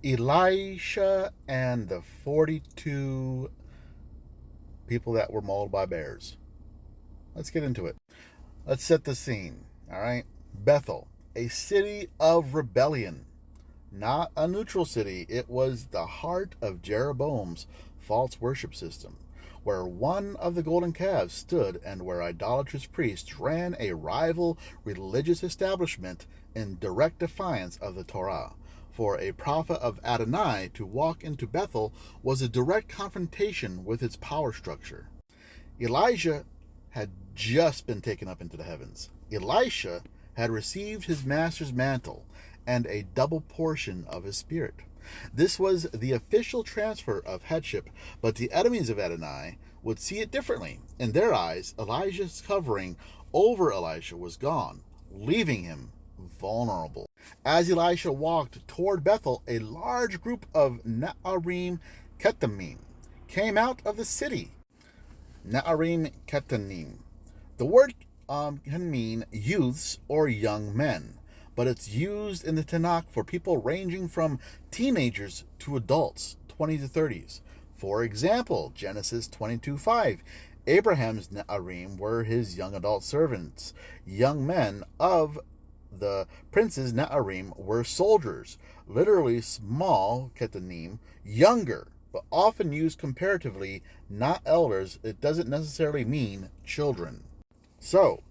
Elisha and the 42 people that were mauled by bears. Let's get into it. Let's set the scene. All right. Bethel, a city of rebellion, not a neutral city. It was the heart of Jeroboam's false worship system, where one of the golden calves stood and where idolatrous priests ran a rival religious establishment in direct defiance of the Torah. For a prophet of Adonai to walk into Bethel was a direct confrontation with its power structure. Elijah had just been taken up into the heavens. Elisha had received his master's mantle and a double portion of his spirit. This was the official transfer of headship, but the enemies of Adonai would see it differently. In their eyes, Elijah's covering over Elisha was gone, leaving him vulnerable. As Elisha walked toward Bethel, a large group of Na'arim Ketamim came out of the city. Na'arim Ketamim. The word can mean youths or young men, but it's used in the Tanakh for people ranging from teenagers to adults, 20 to 30s. For example, Genesis 22:5. Abraham's Na'arim were his young adult servants. Young men of the prince's Na'arim were soldiers, literally small, Ketanim, younger, but often used comparatively, not elders. It doesn't necessarily mean children. So,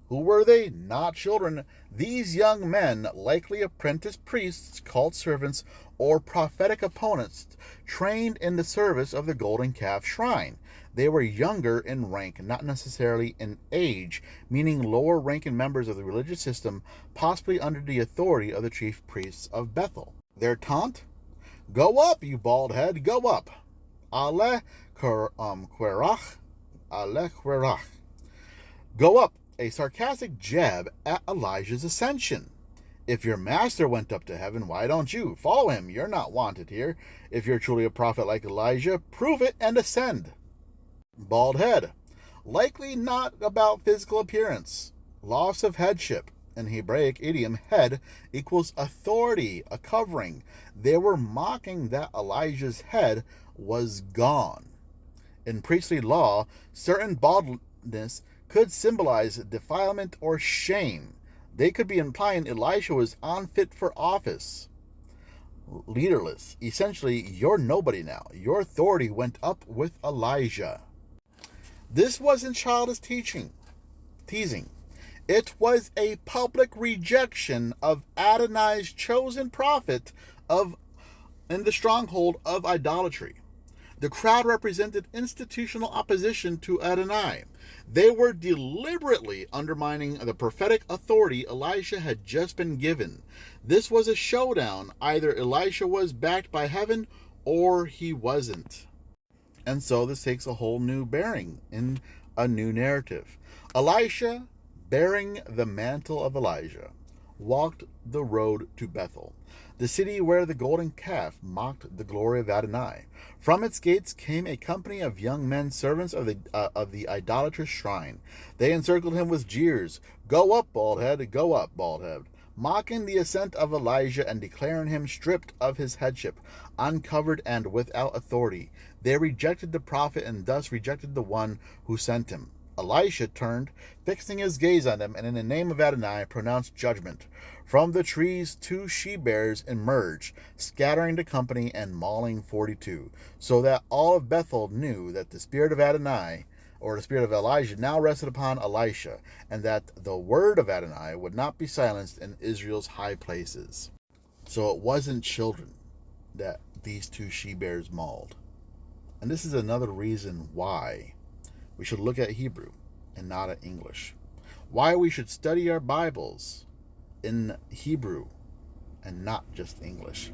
who were they? Not children. These young men, likely apprentice priests, called servants, or prophetic opponents, trained in the service of the golden calf shrine. They were younger in rank, not necessarily in age, meaning lower ranking members of the religious system, possibly under the authority of the chief priests of Bethel. Their taunt? Go up, you bald head, go up. Ale querach, ale querach. Go up, a sarcastic jab at Elijah's ascension. If your master went up to heaven, why don't you? Follow him, you're not wanted here. If you're truly a prophet like Elijah, prove it and ascend. Bald head. Likely not about physical appearance. Loss of headship. In Hebraic idiom, head equals authority, a covering. They were mocking that Elijah's head was gone. In priestly law, certain baldness could symbolize defilement or shame. They could be implying Elisha was unfit for office. Leaderless. Essentially, you're nobody now. Your authority went up with Elijah. This wasn't childish teasing. It was a public rejection of Adonai's chosen prophet in the stronghold of idolatry. The crowd represented institutional opposition to Adonai. They were deliberately undermining the prophetic authority Elisha had just been given. This was a showdown. Either Elisha was backed by heaven or he wasn't. And so this takes a whole new bearing in a new narrative. Elisha, bearing the mantle of Elijah, walked the road to Bethel, the city where the golden calf mocked the glory of Adonai. From its gates came a company of young men, servants of the idolatrous shrine. They encircled him with jeers. Go up, bald head, go up, bald head, mocking the ascent of Elijah and declaring him stripped of his headship, uncovered and without authority. They rejected the prophet and thus rejected the one who sent him. Elisha turned, fixing his gaze on them, and in the name of Adonai pronounced judgment. From the trees 2 she-bears emerged, scattering the company and mauling 42, so that all of Bethel knew that the spirit of Adonai, or the spirit of Elijah, now rested upon Elisha, and that the word of Adonai would not be silenced in Israel's high places. So it wasn't children that these 2 she-bears mauled. And this is another reason why we should look at Hebrew and not at English. Why we should study our Bibles in Hebrew and not just English.